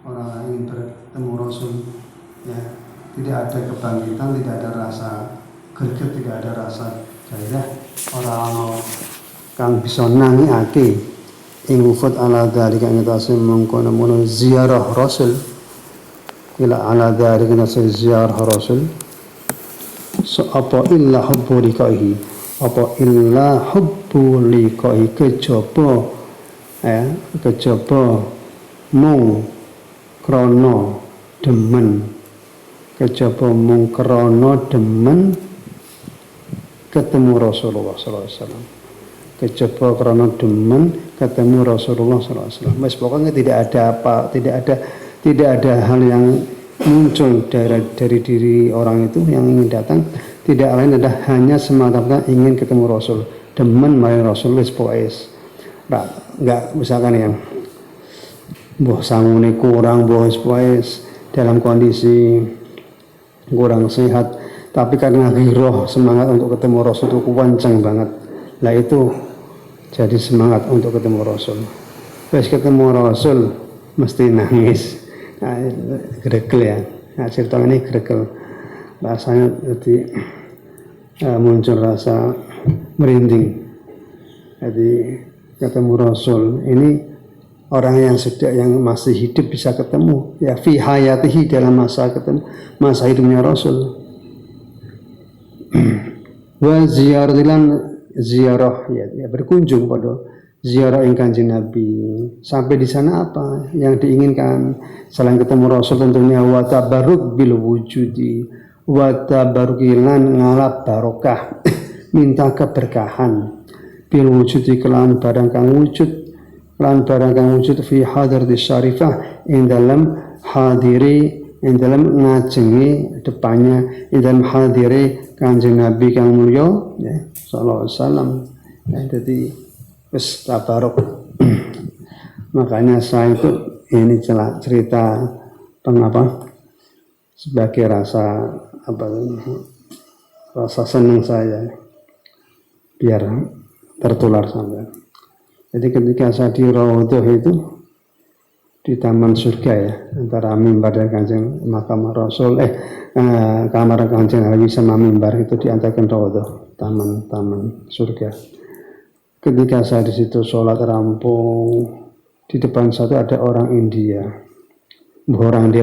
orang ingin bertemu Rasul, ya, tidak ada kebangkitan, tidak ada rasa greget, tidak ada rasa gairah. Orang kang bisa nangingake ing wufud ala dzalika ing atase mengkono-mono ziarah Rasul, ila ala dzalika nase ziarah Rasul, so apa illa hubbu liqaihi, apa illa hubbu liqaihi, kejaba mung krana demen, kejaba mung krana demen ketemu Rasulullah sallallahu alaihi wasallam, kejaba krana demen ketemu Rasulullah sallallahu alaihi wasallam. Mas, pokoknya tidak ada hal yang muncul dari diri orang itu yang ingin datang, tidak lain adalah hanya semata-mata ingin ketemu Rasul, demen marang Rasul. Wis pokoke enggak misalkan yang mbah sangune kurang, mbah wis dalam kondisi kurang sehat, tapi karena giroh semangat untuk ketemu Rasul itu kencang banget, lah itu jadi semangat untuk ketemu Rasul. Wis ketemu Rasul mesti nangis, gregel ya. Nah, cerita ini gregel, rasanya jadi muncul rasa merinding. Jadi ketemu Rasul ini orang yang masih hidup bisa ketemu, ya, fi hayatihi, dalam masa hidupnya Rasul. Wa ziarah ya berkunjung pada ziarah ing Kanjeng Nabi. Sampai di sana apa yang diinginkan selain ketemu Rasul? Tentunya wa tabarruk bil wujudi, wa tabarukilan ngalap barokah minta keberkahan bil wujudi kelan barang kang wujud fi hadratis syarifah ing dalam hadiri, ing dalam ngajengi depannya, ing dalam hadiri Kanjeng Nabi kang mulya, ya, sallallahu alaihi wasallam. Ya, jadi wis tabarok. Makanya saya itu ini cerita sebagai rasa senang saya, biar tertular sampai. Jadi ketika saya di Raudhah itu di taman surga, ya, antara mimbar dan Kanjeng makam Rasul, kamar Kanjeng Nabi sama mimbar itu diantarkan Raudhah, taman surga. Ketika saya di situ sholat rampung, di depan satu ada orang India, orang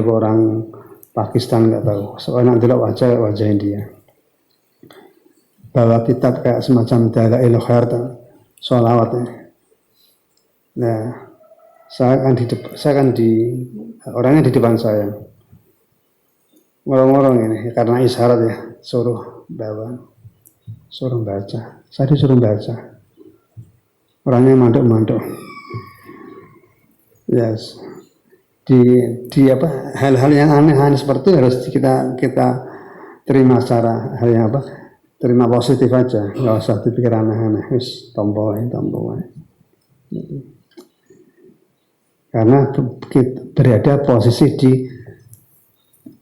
Pakistan nggak tahu, soalnya tidak wajah India, bawa kitab kayak semacam Dalail Khair, sholawatnya. Nah, orangnya di depan saya, ngorong-ngorong ini karena isyarat, ya, suruh baca. Saya disuruh baca. Orangnya manduk-manduk. Yes. Di hal-hal yang aneh-aneh seperti itu harus kita terima secara hal yang terima positif aja, nggak usah dipikir aneh-aneh. Wis tompo. Karena berada posisi di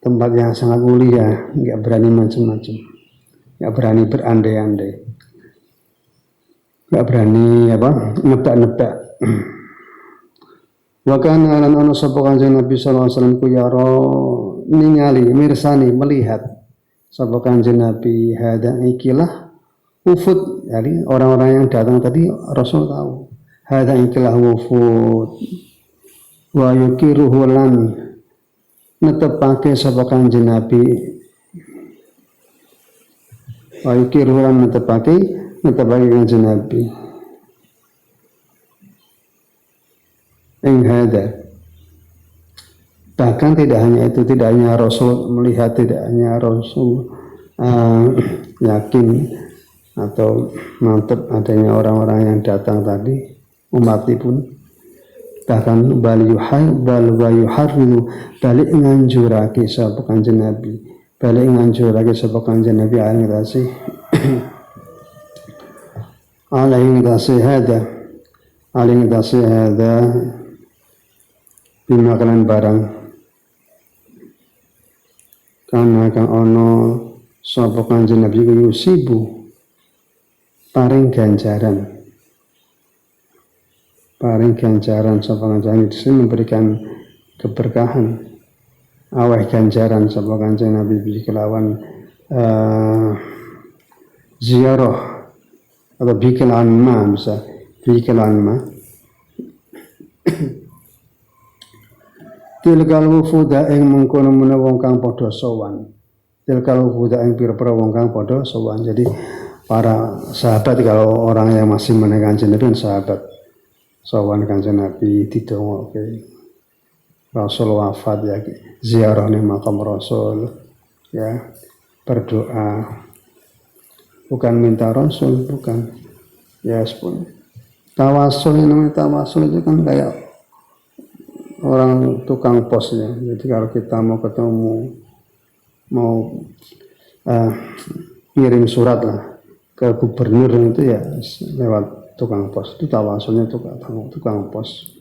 tempat yang sangat mulia, nggak berani macam-macam, nggak berani berandai-andai, nggak berani nebak-nebak. Wa kana lan ana sapa Kanjeng Nabi sallallahu alaihi wasallam ku yara ningali mirsani melihat sapa Kanjeng Nabi hada ikilah wufud, jadi orang-orang yang datang tadi Rasul tahu hada ikilah wufud wa yukiruhu lan netepake sapa Kanjeng Nabi, wa yukiruhu lan netepake Kanjeng Nabi ing hada. Bahkan tidak hanya Rasul melihat, tidak hanya Rasul yakin atau mantap adanya orang-orang yang datang tadi, umat pun bahkan bal yuharrilu balik nganjurake sapa Kanjeng Nabi, alaihi hada bima kalian barang karena kang ono sapa Kanjeng Nabi yusibu paring ganjaran sapa Kanjeng Nabi memberikan keberkahan, aweh ganjaran sapa Kanjeng Nabi bi kelawan ziarah atau bi kelawan ma bisa bi kelawan ma tilkal wufuda ing mengkono wong kang padha sowan. Tilkal wufuda ing pira-pira wong kang padha sowan. Jadi para sahabat, kalau orang yang masih mengenal Kanjeng Nabi kan sahabat, sowan Kanjeng Nabi didongoke Rasul wafat ya, ziarah ning makam Rasul ya, berdoa, bukan minta Rasul, bukan ya, sepun tawasul. Namanya tawasul itu kan kayak orang tukang pos ya. Jadi kalau kita mau ketemu, mau kirim surat lah ke gubernur itu ya lewat tukang pos. Itu tawasulnya tukang pos.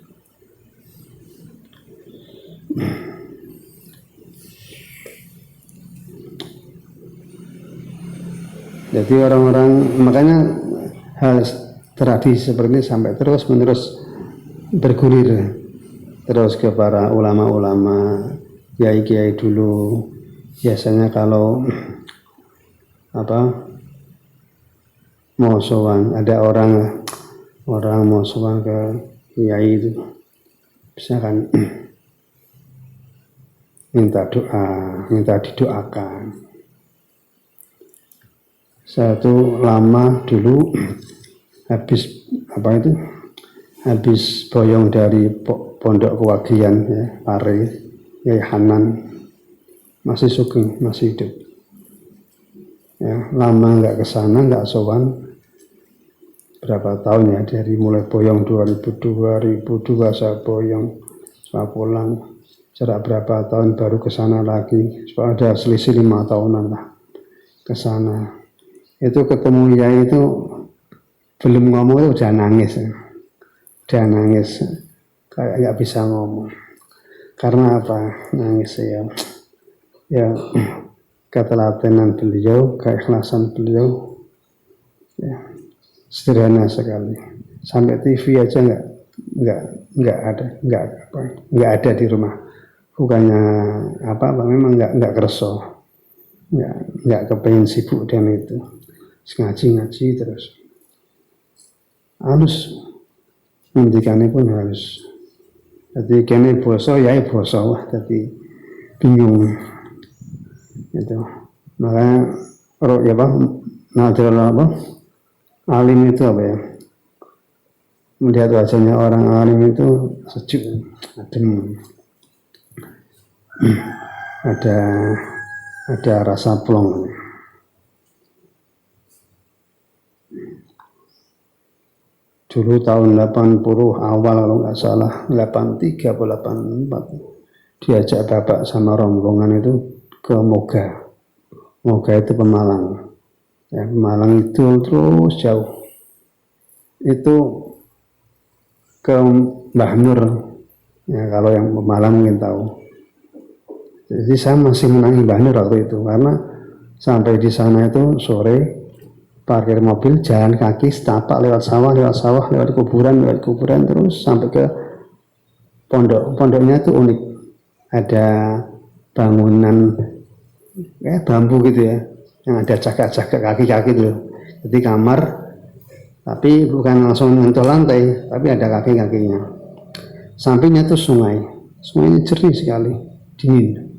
Jadi orang-orang, makanya hal tradisi seperti ini sampai terus menerus bergulir terus ke para ulama-ulama, kiai-kiai dulu. Biasanya kalau mau sowan, ada orang mau sowan ke kiai itu, misalkan minta doa, minta didoakan. Satu lama dulu habis boyong dari pondok kewagian ya, Pare, Yai Hanan, masih sugeng, masih hidup ya. Lama nggak kesana, nggak sowan, berapa tahun ya, dari mulai boyong 2002 saya boyong, saya pulang, jarak berapa tahun baru kesana lagi, ada selisih 5 tahunan lah kesana. Itu ketemu Yai itu belum ngomong udah nangis, kayak nggak bisa ngomong. Karena apa nangis ya ketelatenan beliau, keikhlasan beliau ya, sederhana sekali. Sampai TV aja nggak ada di rumah. Bukannya memang nggak kerso, nggak kepengen sibuk dengan itu, ngaji terus. Harus ngendikannya pun harus. Jadi kene boso ya boso, jadi bingung itu. Makanya alim itu melihat wajahnya orang alim itu sejuk, adem, ada rasa plong. Dulu tahun 80 awal kalau nggak salah, 83 atau 84, diajak bapak sama rombongan itu ke Moga. Moga itu Pemalang. Ya, Pemalang itu terus jauh. Itu ke Mbah Nur. Ya, kalau yang Pemalang mungkin tahu. Jadi saya masih menangi Mbah Nur waktu itu, karena sampai di sana itu sore, parkir mobil, jalan kaki, setapak lewat sawah, lewat kuburan, terus sampai ke pondok. Pondoknya itu unik, ada bangunan bambu gitu ya, yang ada cagak-cagak kaki-kaki dulu. Jadi kamar, tapi bukan langsung menyentuh lantai, tapi ada kaki-kakinya. Sampingnya itu sungai. Sungainya jernih sekali, dingin.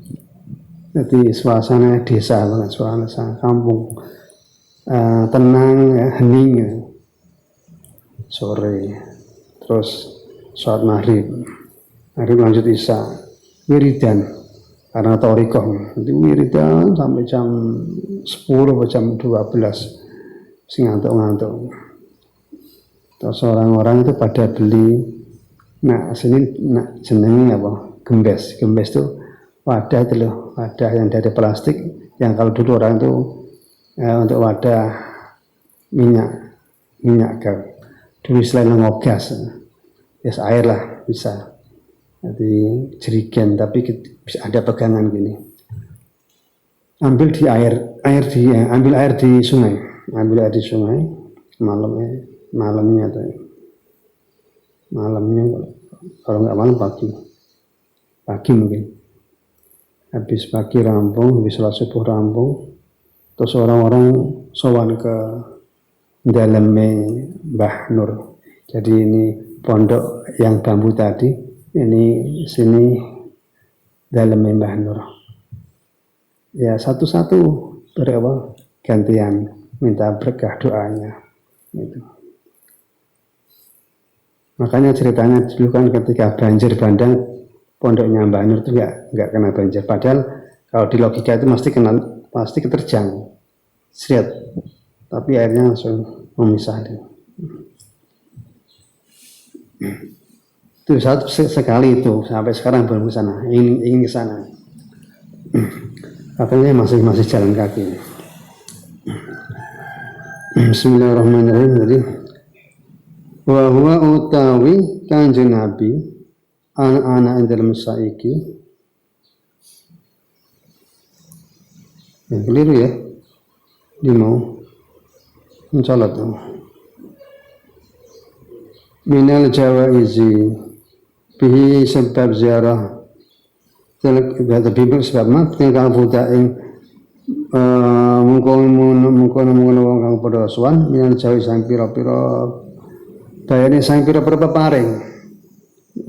Jadi suasana desa banget, suasana kampung. Tenang ya, hening ya. Sore terus sholat maghrib lanjut isya, wiridan karena torikoh, jadi wiridan sampai jam 10 atau jam 12 ngantuk. Terus orang-orang itu pada beli jenengnya gembes itu wadah itu loh, wadah yang dari plastik, yang kalau dulu orang itu untuk wadah minyak dulu selain ngogas, air lah bisa, jadi jerigen tapi bisa ada pegangan gini, ambil air di sungai malamnya kalau nggak malam pagi pagi mungkin. Habis pagi rampung, habis sholat subuh rampung, terus orang-orang sowan ke daleme Mbah Nur. Jadi ini pondok yang bambu tadi, ini sini daleme Mbah Nur. Ya satu-satu berapa gantian minta berkah doanya. Gitu. Makanya ceritanya dulu kan ketika banjir bandang pondoknya Mbah Nur itu nggak kena banjir. Padahal kalau di logika itu pasti keterjang, seret. Tapi airnya langsung memisah. Itu satu sekali itu sampai sekarang belum ke sana. Ingin ke sana. Katanya masih jalan kaki. Bismillahirrahmanirrahim. Jadi wa huwa utawi Kanjeng Nabi anak-anak yang dalam saiki yang keliru ya, dia mau mencolot minal jawaizi bihi sebab ziarah tapi sebab mak tinggal buta ing mungkon wong kang padha sowan minal jawaizi sang pira-pira bayane sang pira-pira paring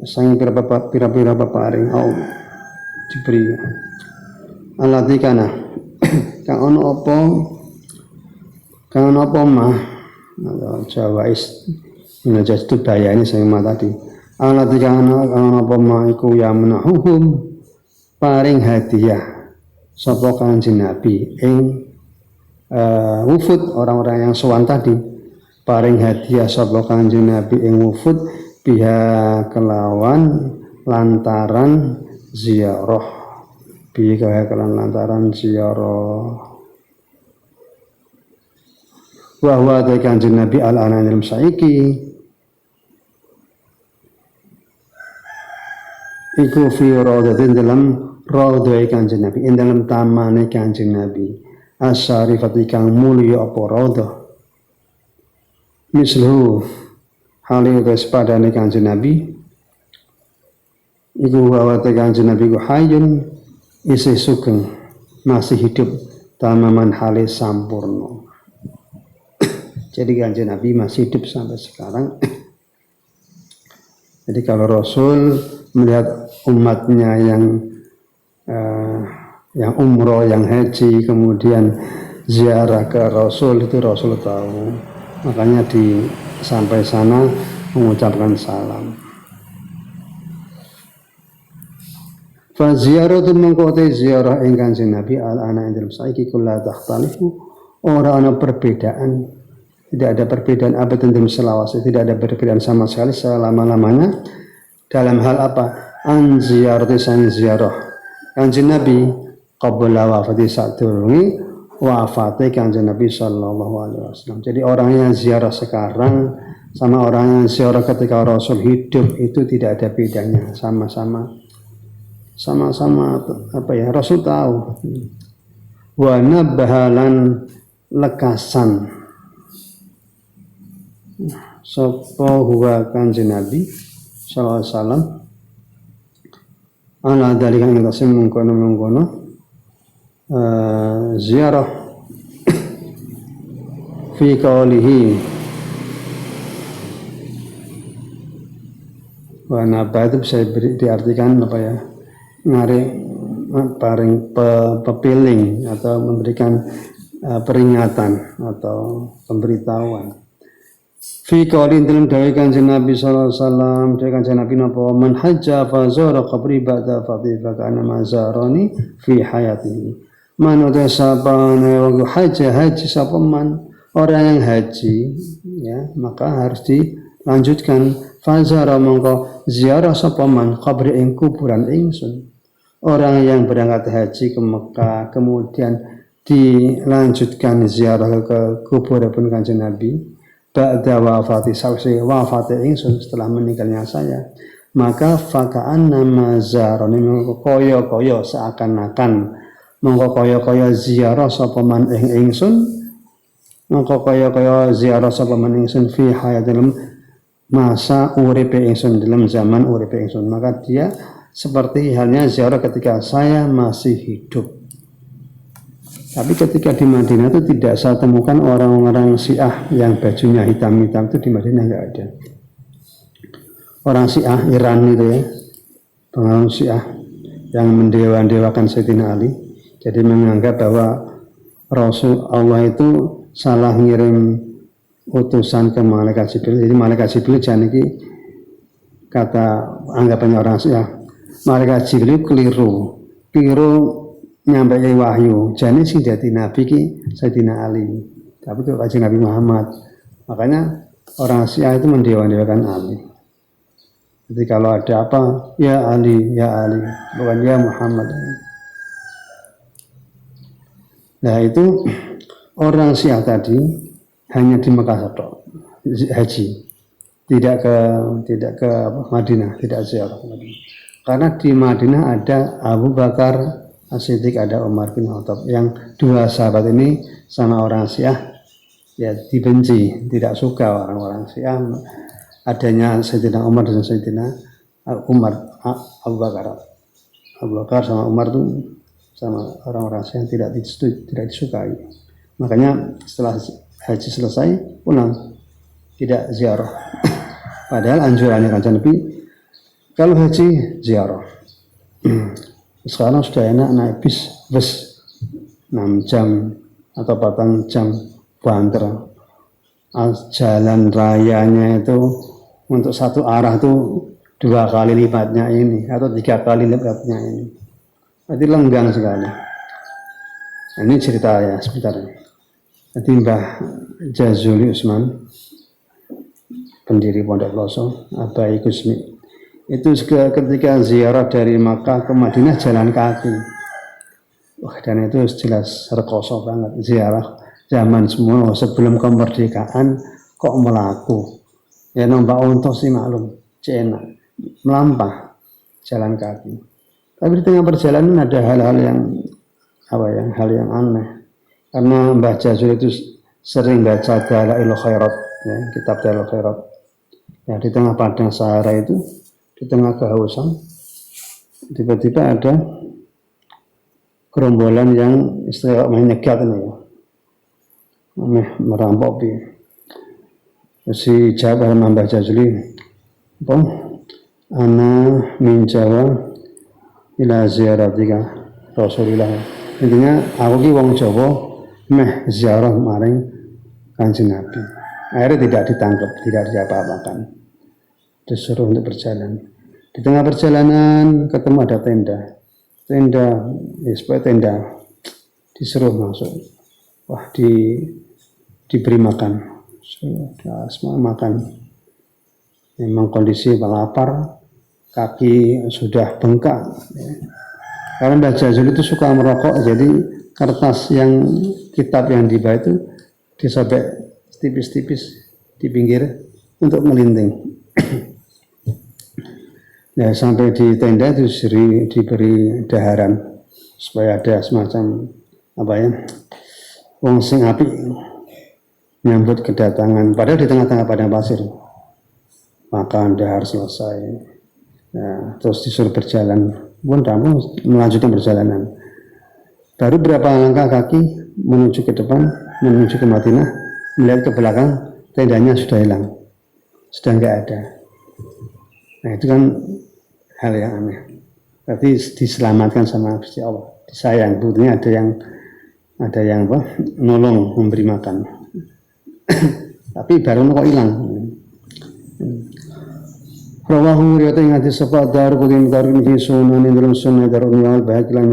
sang pira-pira paparing au diberi alati kana kang ono apa mah atau jawais menajas itu bayani sang mata tadi alati kang ono apa mah iku ya menahuhum paring hadiah sapa Kanjeng Nabi ing wufud orang-orang yang sowan tadi paring hadiah sapa Kanjeng Nabi ing wufud biha kelawan lantaran ziarah biha kelawan lantaran ziarah wa huwa Kanjeng Nabi al-ana dalam saiki iku fi rawdatin dalam rawdai Kanjeng Nabi ing dalam tamane Kanjeng Nabi asyarifati kang mulya apa rawdah mislu hal itu sepadane Kanjeng Nabi iku bahwa Kanjeng Nabi ku hayun isih sugeng masih hidup tamaman hale sampurno. Jadi Kanjeng Nabi masih hidup sampai sekarang. Jadi kalau Rasul melihat umatnya yang umroh, yang haji, kemudian ziarah ke Rasul, itu Rasul tahu. Makanya sampai sana mengucapkan salam. Fa ziyaratu mengkote ziarah ing Kanjeng Nabi al-ana ing dalem saiki kula takhtalifu ora ana perbedaan. Tidak ada perbedaan abadan dalam selawase, tidak ada perbedaan sama sekali selama-lamanya dalam hal apa? An ziyarati sang ziarah Kanjeng Nabi qabla wafati sadurunge wafate Kanjeng Nabi sallallahu alaihi wasallam. Jadi orang yang ziarah sekarang sama orang yang ziarah ketika Rasul hidup itu tidak ada bedanya, sama-sama apa ya, Rasul tahu. Wa nabahalan lekasan sapa huwa Kanjeng Nabi sallallahu alaihi wasallam ala dalika ing tasem mengkono ziarah fi qaulihi wa naba itu bisa diartikan apa ya, paring pepiling atau memberikan peringatan atau pemberitahuan. Fi qaulin dalam dawuh Kanjeng Nabi sallallahu alaihi wasallam, dawuh Kanjeng Nabi napa man hajja fa zara qabri ba'da fatiha kana mazarani fi hayatihi. Man uta sapane wong haji sapa man orang yang haji ya, maka harus dilanjutkan fazara mongko ziarah sapa man qabri ing kuburan ingsun. Orang yang berangkat haji ke Mekah kemudian dilanjutkan ziarah ke kuburan Kanjeng Nabi ba'da wafati sawise wafate ingsun, setelah meninggalnya saya, maka faka'anna mazarani mongko kaya seakan-akan mongko kaya ziarah sapa man ing ingsun, mongko kaya ziarah sapa man ingsun fi hayatil masa uripe ingsun, dalam zaman uripe ingsun, maka dia seperti halnya ziarah ketika saya masih hidup. Tapi ketika di Madinah itu tidak saya temukan orang-orang Syiah yang bajunya hitam-hitam, itu di Madinah nggak ada. Orang Syiah Iran itu ya, pengaruh Syiah yang mendewa-dewakan Sayyidina Ali, jadi menganggap bahwa Rasul Allah itu salah ngirim utusan ke malaikat Jibril. Jadi malaikat Jibril jangan ini kata anggapannya orang Syiah, malaikat Jibril keliru nyampe wahyu, jadi sih jadi nabi ki Sayyidina Ali, tapi itu kaji Nabi Muhammad. Makanya orang Syiah itu mendewa-dewakan Ali. Jadi kalau ada apa, ya Ali, bukan ya Muhammad. Nah itu orang Syiah tadi hanya di Mekah saja haji, tidak ke Madinah, tidak ziarah. Karena di Madinah ada Abu Bakar As-Siddiq, ada Umar bin Khattab, yang dua sahabat ini sama orang Syiah ya dibenci, tidak suka orang-orang Syiah adanya Sayyidina Umar dan Sayyidina Abu Bakar sama Umar itu sama orang-orang Syiah tidak disukai. Makanya setelah haji selesai pulang, tidak ziarah. Padahal anjurannya kanjeng Nabi kalau haji ziarah. Sekarang sudah enak naik bis 6 jam atau 4 jam banter. Jalan rayanya itu untuk satu arah itu 2 kali lipatnya ini atau 3 kali lipatnya ini. Jadi lenggang sekali. Nah, ini cerita ya sebentar. Jadi Mbah Jazuli Usman, pendiri Pondok Pelosok, Abai Gusmi, itu ketika ziarah dari Makkah ke Madinah jalan kaki. Wah, dan itu jelas rekoso banget ziarah zaman semua sebelum kemerdekaan kok melaku. Ya nombak unta sih maklum, enak melampah jalan kaki. Tapi di tengah perjalanan ada hal-hal yang hal yang aneh. Karena Mbah Jazuli itu sering baca Dalailul Khairat, ya, kitab Dalailul Khairat. Ya, di tengah padang Sahara itu, di tengah kehausan, tiba-tiba ada gerombolan yang istilah menyegat ini ya, merampok. Si jawab Mbah Jazuli, ana min Jawa ila ziaratika Rasulillah. Intinya aku ki wong Jawa meh ziarah maring Kanjeng Nabi. Akhirnya tidak ditangkap, tidak diapa-apakan, disuruh untuk berjalan. Di tengah perjalanan ketemu ada tenda, supaya tenda, disuruh masuk. Wah, diberi makan, semua makan. Memang kondisi lapar, kaki sudah bengkak. Karena Mbah Jazuli itu suka merokok, jadi kertas yang kitab yang dibawa itu disobek tipis-tipis di pinggir untuk melinting. Ya, sampai di tenda itu diberi daharan supaya ada semacam wong sing api menyambut kedatangan. Padahal di tengah-tengah padang pasir. Makan dahar selesai. Ya, terus disuruh berjalan. Melanjutkan perjalanan. Baru berapa langkah kaki menuju ke depan, menuju ke Madinah, melihat ke belakang, tendanya sudah hilang, sudah nggak ada. Nah, itu kan hal yang aneh. Berarti diselamatkan sama Gusti Allah, disayang. Buktinya ada yang nolong, memberi makan. Tapi baru kok hilang. Rawahu riwayat ing hadis sapa Daruqutni fi sunan dalam sunnah Daruqutni wal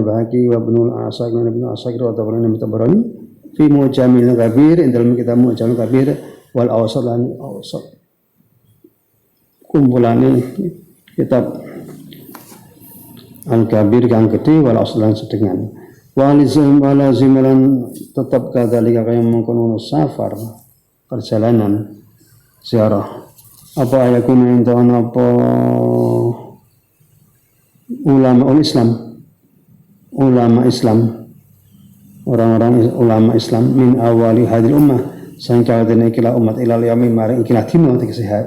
bahaki wa ibnul Asakir wa Tabarani fi Mu'jamil Kabir dalam kitab Mu'jamil Kabir wal Awsat lan Awsat. Kumpulane kitab Al-Kabir kang gede wal Awsat lan sedengan. Walazim lan tetap kadzalika kaya mengkono safar perjalanan ziarah. Apa ayakun enten apa ulama orang-orang ulama Islam min awali hadil ummah sangka dene ikilah umat ilal yaumi maring ikilah dino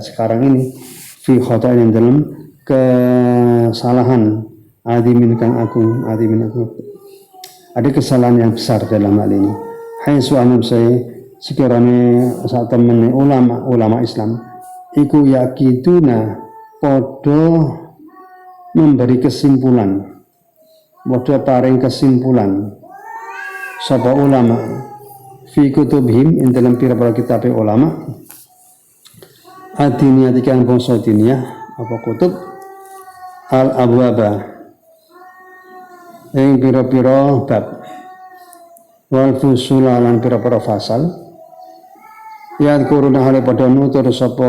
sekarang ini fi khata'in dalam kesalahan adimin kang agung, ada kesalahan yang besar dalam hal ini. Hai suami saya sekiranya saat temen ulama Islam iku yakiduna podo memberi kesimpulan, podo paring kesimpulan sapa ulama fi kutubihim ing dalam pira-pira kitab ulama adiniyah kang bangsa diniyah apa kutub al abwaba ing pira-pira bab wal fusul lan pira-pira fasal ya kuruna hale padha nutur sapa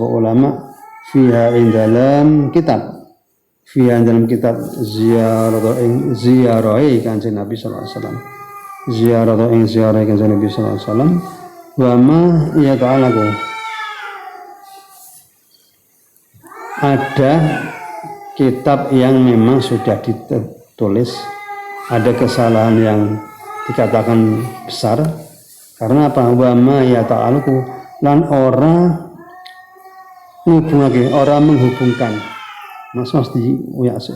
ulama fiha ing dalam kitab ziarahi kanjeng Nabi sallallahu alaihi wasallam ziarahi kanjeng Nabi sallallahu alaihi wasallam wa ma ya ta'alaku ada kitab yang memang sudah ditulis ada kesalahan yang dikatakan besar karena apa wa ma ya ta'alaku lan orang menghubungkan Mas di uyak sih.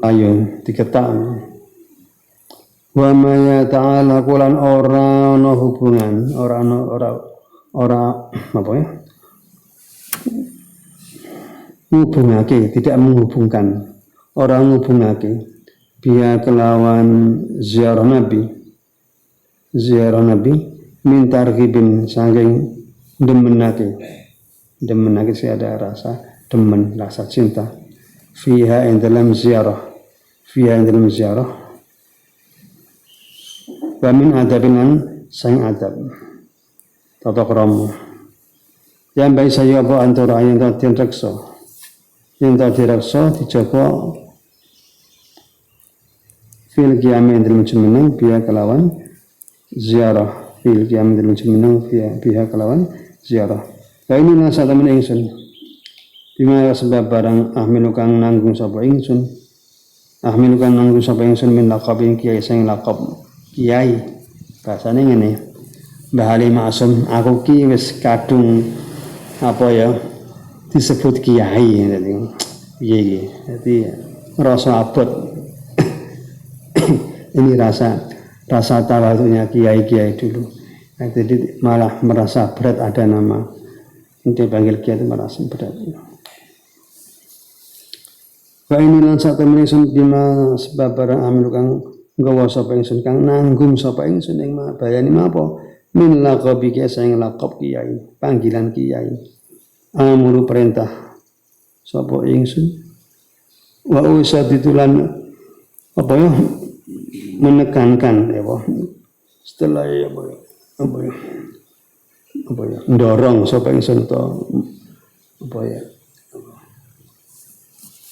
Ayo diketak. Wa ma ya ta'ala kulan ora ana hubungan, ora apa ya? Menghubungake, tidak menghubungkan orang menghubungake biya kelawan ziarah Nabi min targhibin saking demenake saya ada rasa demen rasa cinta fiha ing dalam ziarah wa min adabinan sang adab tata krama yang baik saya apa antara yang direksa dijaga fil qiyamah dalam menang biya kelawan ziarah wa ini nasa temen ingsun bima sebab barang ahmilu kang nanggung sapa ingsun min laqabin kiai sing laqab kiai bahasane ngene Mbah Ali Maksum aku ki wis kadung apa ya disebut kiai jadi rasa abot ini rasa tawadhunya kiai dulu jadi malah merasa berat ada nama untuk panggil kiai itu merasa berat wa ini lan sak temen ingsun bima sebab barang amil kang nggawa sapa ingsun kang nanggung sapa ingsun ing bayani apa min laqabi kiai sing laqab kiai panggilan kiai amuru perintah sapa ingsun wa usaditulan apa ya menekankan ya setelah apa ya mendorong sapa ingsun to apa ya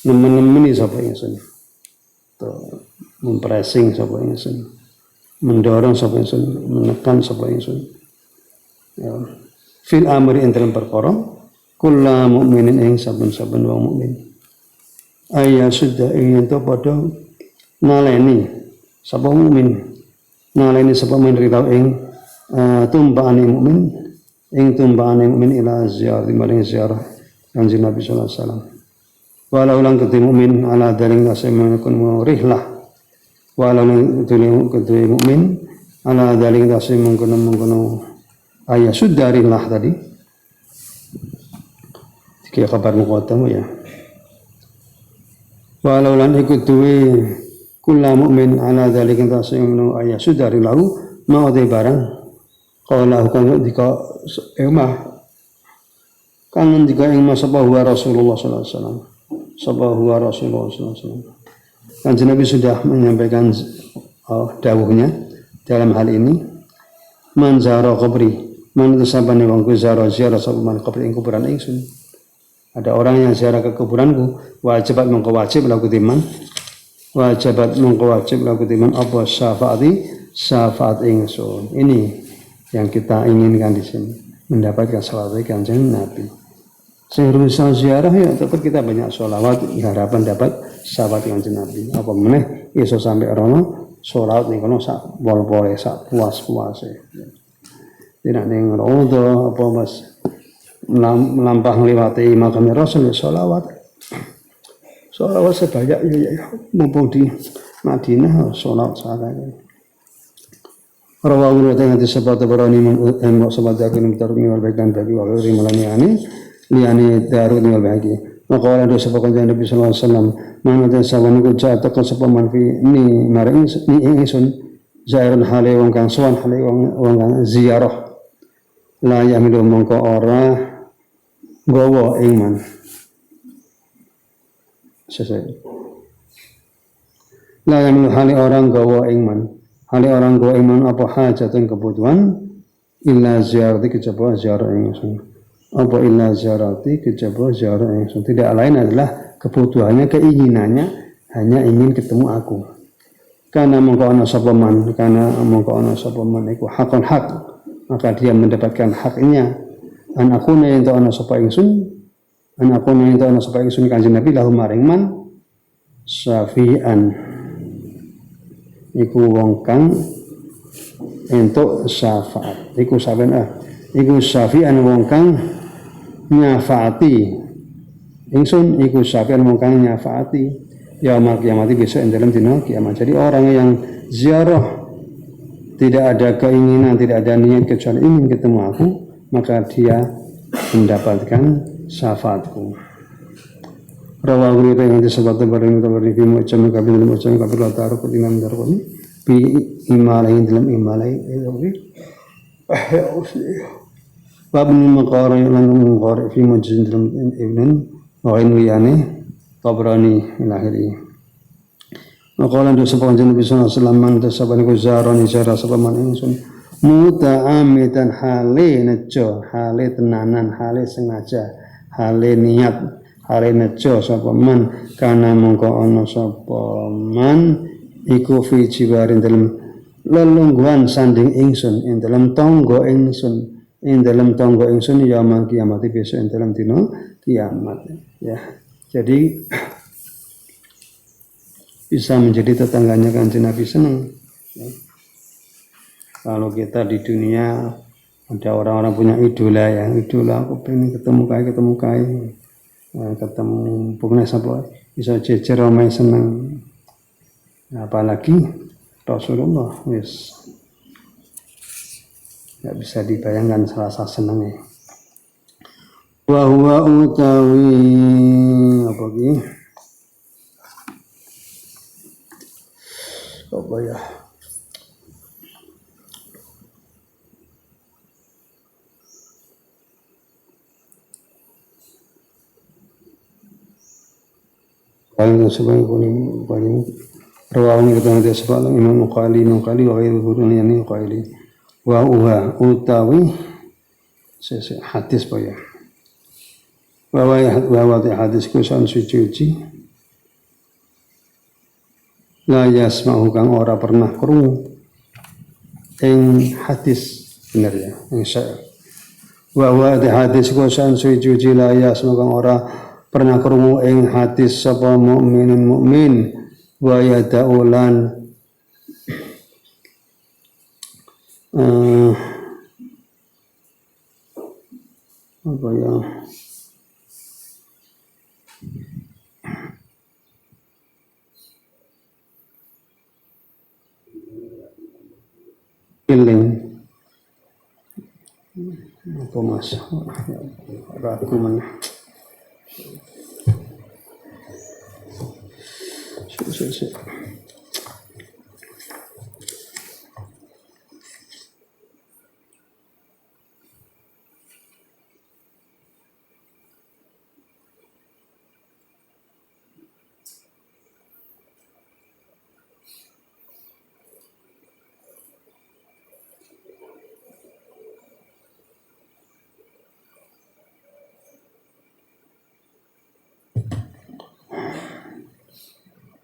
nemen-nemeni sapa ingsun to mempressing sapa ingsun mendorong sapa ingsun menekan sapa ingsun ya fil amri ing dalam perkara kula mukminin ing saben-saben wong mukmin ayya sudah ingin to padha naleni sapa mukmin naleni sapa menrita ing tumpakane mukmin ila ziarah maring ziarah kanjeng Nabi sallallahu alaihi wasallam walau lang ketemu mukmin ala daring tasmin kun rihlah walau lang ketemu mukmin ala daring tasmin kun ayya sudah rihlah tadi kayak kabar muqaddam ya walau lan ikut duwe kula mukmin ala dzalika tasawwunu ayya sudari lahu mau de barang qala kang dika emah kang dika ing sapa huwa Rasulullah sallallahu alaihi wasallam Kanjeng Nabi sudah menyampaikan dawuhnya dalam hal ini man zara qabri man tasabani wong ziarah sapa man qabri ing kuburan ingsun. Ada orang yang ziarah ke kuburanku, wajibat mengkewajib laku timan apa syafaat ingsun. Ini yang kita inginkan di sini. mendapatkan salawat dari Kanjeng Nabi. Seharusnya ziarah ya tetap kita banyak sholawat harapan dapat sahabat Kanjeng Nabi. Apa meneh iso sampai rono sholawat ning kono sak bol-bole sak puas-puase. Tidak ning rodo apa mas melampah ngliwati makam Rasul ya sholawat. Sholawat sebanyak ya mumpung di Madinah sholawat sakake. Rawahu wa ta'ala disebut barani imam sahabat yakun tarmi wal baikan bagi wa ghairi malani liani darud wal bagi maqala do sebab kanjeng Nabi sallallahu alaihi wasallam manut sawan ku jatuh ke sebab man fi ni maring ni ingsun zairun hale wong kang sowan hale wong kang ziarah la yamilu mongko ora gowo ing man selesai la yamilu hale orang gowo ing man hale orang gowo ing man apa hajatun kebutuhan illa ziyarati kejaba ziarah ingsun apa illa ziyarati kejaba ziarah ingsun tidak lain adalah kebutuhannya keinginannya hanya ingin ketemu aku karena mongko ana sapa man iku hakon hak maka dia mendapatkan haknya an akuna yen ana sapa ingsun Kanjeng Nabi lahu maring man syafi'an iku wong kang entuk syafaat iku syafi'an wong kang nyafaati ingsun iku syafi'an wong kang nyafaati yaumul kiamat besok dalam dina kiamat. Jadi orang yang ziarah tidak ada keinginan, tidak ada niat kecuali ingin ketemu aku, maka dia mendapatkan syafaatku. Rawahu riwayat yang disebut bareng fi mu'jam kabir taruq imam darqani fi imalain dalam imalai bab maqari lan maqari fi mu'jam dalam ibn wa'in Tabrani ilahiri maqala do sapa kanjeng Nabi sallallahu alaihi wasallam man tasabani ku zarani zara sapa man ingsun muta'amidan hale nejo hale tenanan hale sengaja hale niat hale nejo sapa man kana mongko ana sapa man iku fi jiwarin dalem lelungguhan sanding ingsun ing dalem tangga ingsun ya mang kiamat besok ing dalem dina kiamat ya. Jadi bisa menjadi tetangganya Kanjeng Nabi senang. Ya. Kalau kita di dunia ada orang-orang punya idola ya, idola aku pengen ketemu kai, ketemu pokoknya sampai bisa jejer ramai senang. Apalagi Rasulullah, yes. Nggak bisa dibayangkan rasa senangnya. Wa huwa utawi apa ya paling sebagai paling rawahu kita sebab Imam Bukhari wa ghairu hurun yani qaili wa huwa utawi hadis ya bahwa hadis kusan suci la yasma'u kang ora pernah krungu ing hadis bener ya insya bahwa hadis kusan suci la yasma'u kang ora pernah krungu ing hadis sapa mukmin wa yadaulan apa ya feeling apa mas ragu mana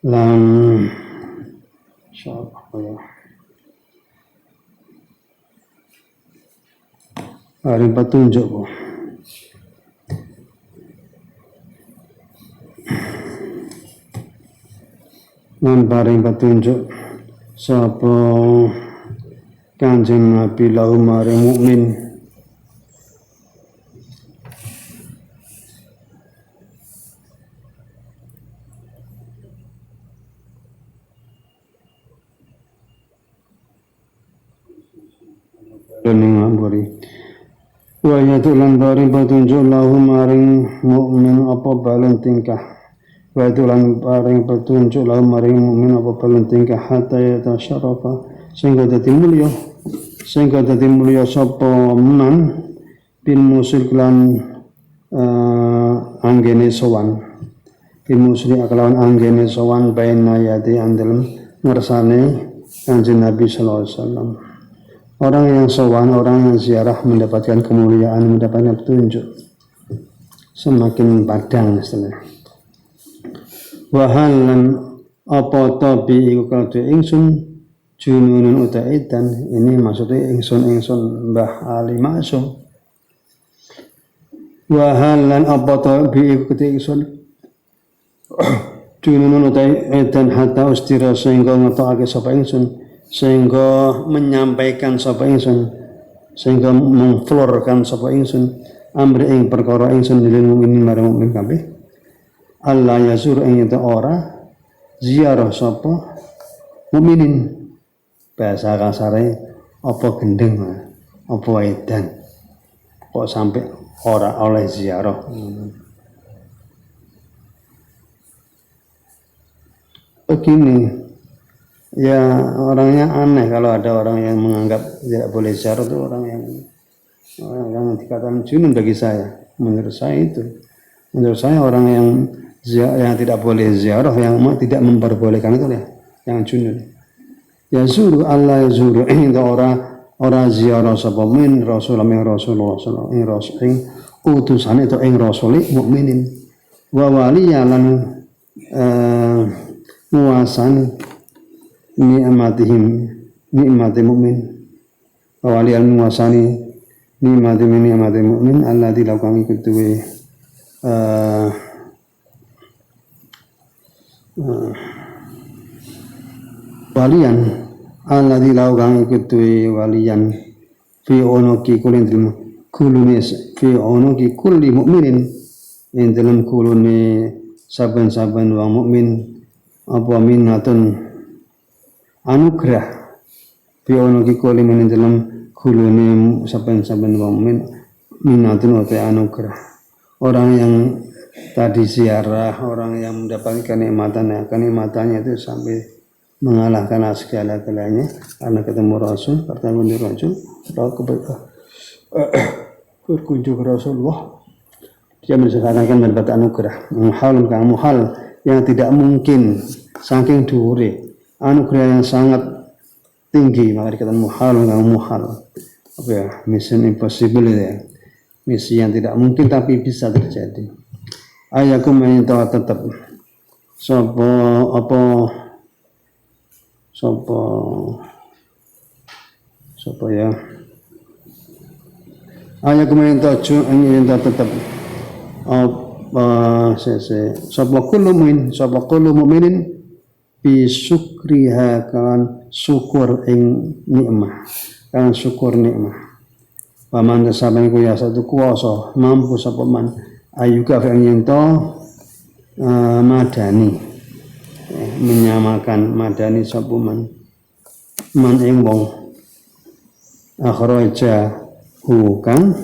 lam syarah ya paring petunjuk po. Lan paring petunjuk sapa Kanjeng Nabi lahum maring mukmin dening ngamburi wa yatulan paring petunjuk lahum maring mukmin apa balen tingkah wa yatulan paring petunjuk lahum maring mukmin apa balen tingkah hatta yatasyarafa sehingga dadi mulya sapa man bin musil lan anggene sowan bin musli kelawan anggene sowan baina yati andalem ngersane Kanjeng Nabi sallallahu alaihi wasallam. Orang yang sowan, orang yang ziarah mendapatkan kemuliaan, mendapatkan petunjuk semakin padang istilahnya. Wahalan apa tabi iku kaldu ingsun jununun utaidan, ini maksudnya ingsun Mbah Ali Maksum. Wahalan apa tabi iku kaldu ingsun jununun utaidan hatta ustira sehingga ngetokake sapa ingsun, sehingga menyampaikan sapa ingsun, sehingga mengflorkan sapa ingsun amri ing perkara ingsun lil mukminin marang mukmin kabeh. Allah yazur ing ora ziarah sapa mukminin. Bahasa kasare apa gendeng apa edan kok sampai ora oleh ziarah. Begini ya, orangnya aneh kalau ada orang yang menganggap tidak boleh ziarah, itu orang yang dikatakan junun bagi saya. Menurut saya orang yang tidak boleh ziarah, yang tidak memperbolehkan itu yang junun. Ya zuru Allah ya zuru inda ora ziarah sapa min Rasulullah sallallahu alaihi wasallam utusan itu ing rasuli mukminin wa waliyalan muasani nikmati mukmin wa waliyal muasani nikmati mukmin alladzi law kang iku duwe walian alladzi law kang iku duwe walian fi onoki kulin kulunis fi onoki kulli mukminin ing dalem kulune saben-saben wong mukmin apa minnatun anugerah fi onoki kulli min dalem kulune saben-saben wong mukmin minnatun utawa anugerah. Orang yang tadi ziarah, orang yang mendapatkan kenikmatannya itu sampai mengalahkan segala-galanya karena ketemu Rasul, bertemu dengan Rasul, berkunjung ke Rasulullah, dia merasakan mendapat anugerah. Muhal yang tidak mungkin, saking dhuwure, anugerah yang sangat tinggi, maka dikatakan muhal. Apa ya? Mission impossible ya. Misi yang tidak mungkin tapi bisa terjadi. Ayakum ayat tetap Sopo ya ayat kemudian tetap sopo kullu mukminin bi syukriha kan syukur ing nikmah paman saben ku ya satu kuwasa mampu sapa man ayuka ing ento madani menyamakan madani sapa man ing wong akhraja kang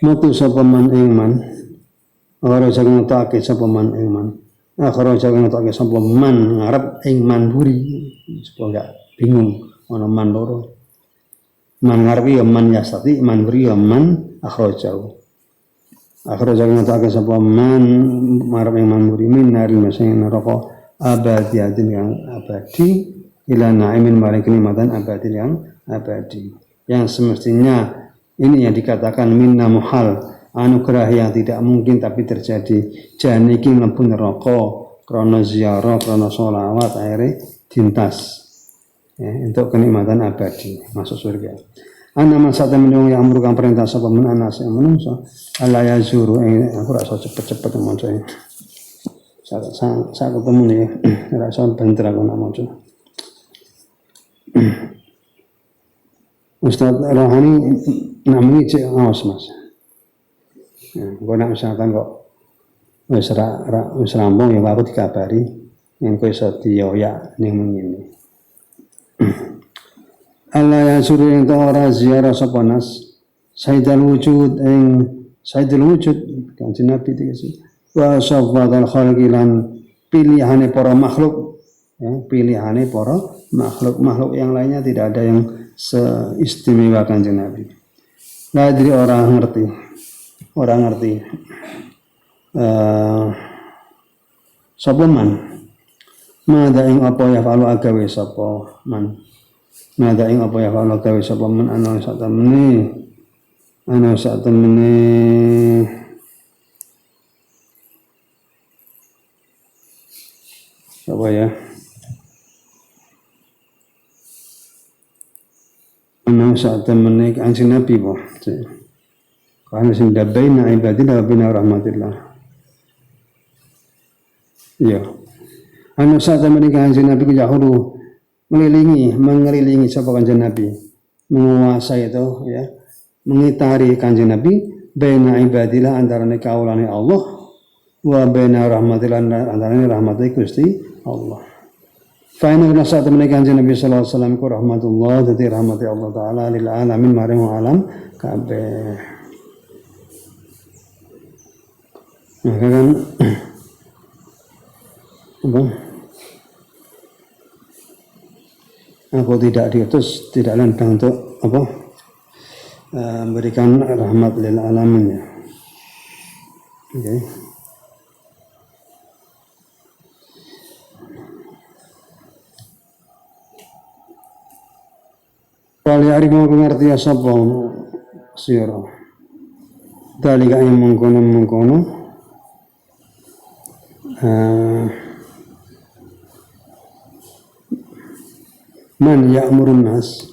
metu sapa man ing man akhraja ngetake sapa man ing man akhraja ngetake sapa man ngarep ing man buri supaya enggak bingung ana man loro man ngarepi ya man yastati man buri ya man akhraja ngetake sapa man marep ing man buri min nari masing neraka abadiyatin yang abadi ila na'imin maring kenikmatan abadi yang abadi. Yang semestinya ini yang dikatakan minna muhal, anugerah yang tidak mungkin tapi terjadi. Janiki mlebu neraka krana ziarah, krana sholawat akhirnya dintas. Ya, untuk kenikmatan abadi masuk surga. Ana man sak temen wong yang amru kang perintah sapa men anas yang menungso ala yazuru aku rasa cepet-cepet maca ini. Sak ketemu nih rasa bentar aku nak maca. Ustaz Rohani namanya cek awas mas. Gue nak misalkan kok wis rampung ya aku dikabari yang kowe iso dioyak ning ngene. Allah yang suruh yang ora ziarah sapa nas Sayyidul wujud Sayyidul wujud Kanjeng Nabi dikasih wa safwadal khalqilan pilihane para makhluk ya, pilihane para makhluk yang lainnya tidak ada yang seistimewa Kanjeng Nabi. Nah, jadi orang ngerti sapa man mada ing apa ya falu agawe sapa man mada ing apa ya falu agawe sapa man ana sak temene apa ya ana sak temene Kanjeng Nabi po karena sing dabaina ibadillah wa bina rahmatillah. Ya. Anu saat temen Kanjeng Nabi kejahulu mengelilingi sapa Kanjeng Nabi, menguasai itu ya, mengitari Kanjeng Nabi baina ibadillah antarane kaulane Allah wa baina rahmatillah antarane rahmate Gusti Allah. Fa inna saat temen Kanjeng Nabi sallallahu alaihi wasallam ku rahmatullah dadi rahmati Allah taala lil alamin maring alam kabeh. Maka kan apa? Aku tidak diutus tidak lain untuk apa? Memberikan rahmat lil alamin ya. Okay. Wali arif mau mengerti sapa sira. Dalika yang mengkono man ya'murun nas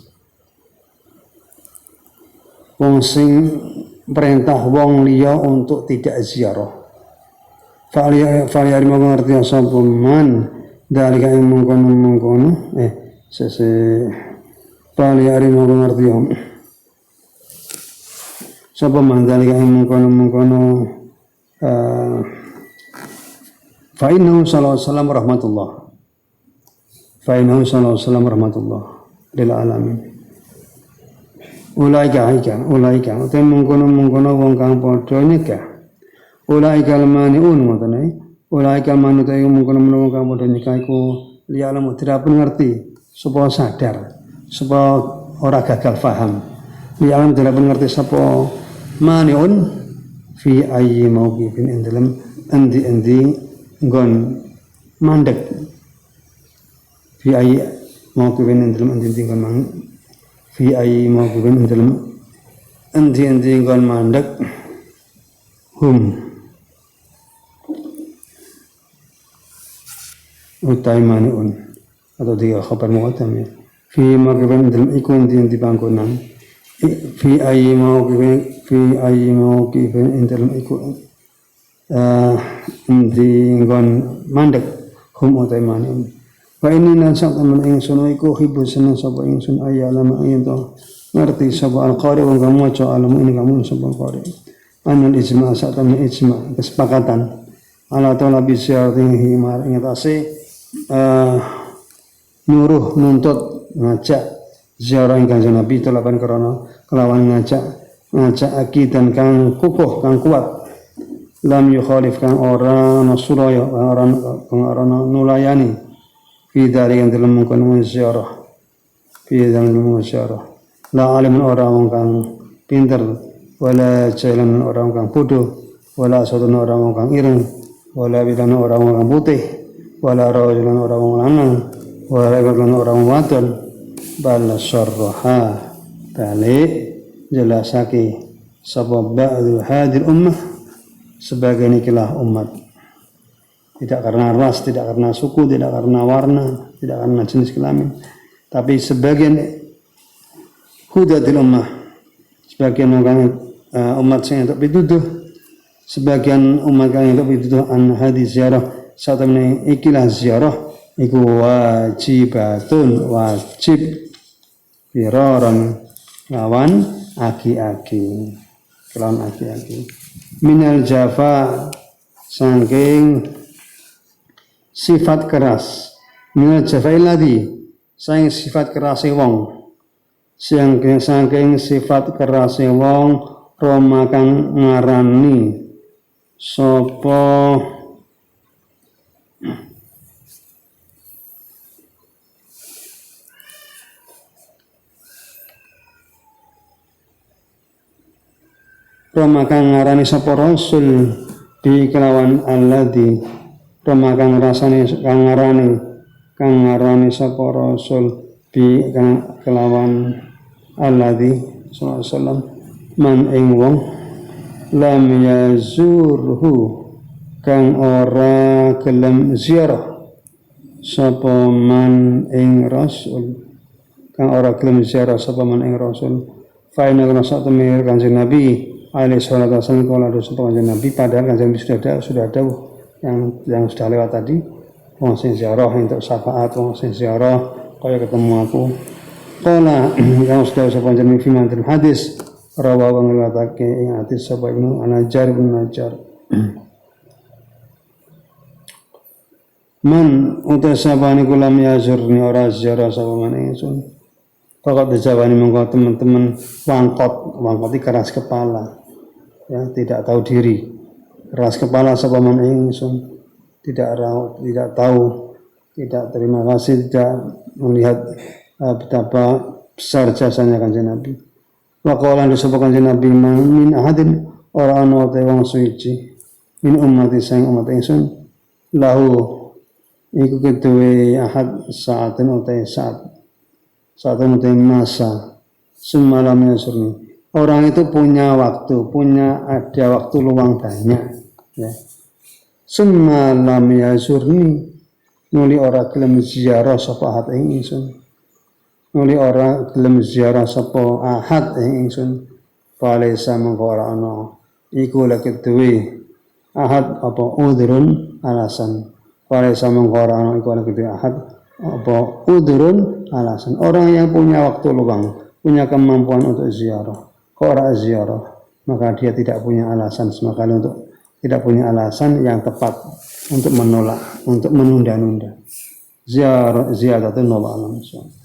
wong sing perintah wong liya untuk tidak ziarah fa'ali mau ngerti sapa man dalika ing mengkono fa'ali mau ngerti sapa man dalika ing mengkono Fa'innahu sallallahu alaihi wasallam rahmatullah. Fa'innahu sallallahu alaihi wasallam rahmatullah lil alamin. Ulaika utem mengkono wong kang padha nikah. Ulaika almaniun ngoten ae. Ulaika almanu ta mengkono wong kang padha nikah iku liyalamu tidak ngerti supaya sadar, supaya ora gagal paham. Liyalam tidak ngerti sapa maniun fi ayyi mauqifin indalem endi gon mandek fi ayyi mauqifin indalem endi gon fi ayyi mauqifin indalem endi gon mandek utaimaniun atau tiga khabar muqaddam ya fi mauqifin indalem iku endi panggonan fi ayyi mauqifin indalem iku di nggon mandek utaimaniun wa ini nasak temen ingsun iku hibu seneng sapa ingsun ayalama ento ngerti sapa al-qari wong kang maca alam ini kamu sapa qari anul ijma' sak temen ijma' kesepakatan ala ta'ala bisyartihi mar ngatasi nyuruh nuntut ngajak ziarah ing Kanjeng Nabi telapan krana kelawan ngajak akidan kang kukuh kang kuat lam yukhalif kang ora nasuraya kang ora nulayani fi dari yang dalam mengkono ziarah fi dalam ziarah la alim ora wong kang pinter wala jalan ora wong kang bodoh wala sadun ora wong kang ireng wala bidan ora wong kang putih wala rajulan ora wong lanang wala rajulan ora wong wadon bal syarraha balik jelasake sabab ba'du hadil ummah sebagai ikilah umat, tidak karena ras, tidak karena suku, tidak karena warna, tidak karena jenis kelamin, tapi sebagian hudatil ummah. Sebagian umat sing entuk pituduh, sebagian umat kang entuk pituduh an hadis ziarah satemene ikilah ziarah iku wajibatun wajib firaran lawan aki-aki kelawan aki-aki minal jafa saking sifat keras minal jafa illadhi saking sifat kerase wong saking sifat kerase wong Roma kang ngarani sapa Roma kang ngarani sapa rasul bi kelawan alladzi Roma kang ngarani sapa rasul bi kelawan alladzi sallallahu alaihi wasallam man ing wong lam yazurhu kang ora gelem ziarah sapa man ing rasul kang ora gelem ziarah sapa man ing rasul fa inna rasul temir kanjeng Nabi alaihi salatu wasallam kala dosa kanjeng Nabi padahal kanjeng Nabi sudah ada yang sudah lewat tadi wong sing ziarah untuk syafaat wong sing ziarah kaya ketemu aku kala yang sudah kanjeng Nabi mantul hadis rawa wong riwayatake ing hadis sapa Ibnu An-Najjar bin Najjar man utasabani kulam yazurni ora ziarah sapa man ingsun pokok dijawani monggo teman-teman wangkot keras kepala ya tidak tahu diri keras kepala sapa man ingsun tidak tahu tidak terima kasih tidak melihat betapa besar jasanya kanjeng Nabi wa qala sapa kanjeng Nabi min ahadin ora ana te wong suci min ummati sang umat ingsun lahu iku keduwe ahad saaten utai saat utai masa semalam yasurni orang itu punya ada waktu luang banyak ya semalam yasurni nuli ora gelem ziarah sapa ahad ing ingsun nuli ora gelem ziarah sapa ahad ing ingsun falesa mengko ora ana iku lek duwe ahad apa udhrun alasan falesa mengko ora ana iku lek duwe ahad apa udhrun alasan orang yang punya waktu luang punya kemampuan untuk ziarah kok ora ziarah maka dia tidak punya alasan sama sekali untuk tidak punya alasan yang tepat untuk menolak untuk menunda-nunda ziarah itu nolak langsung.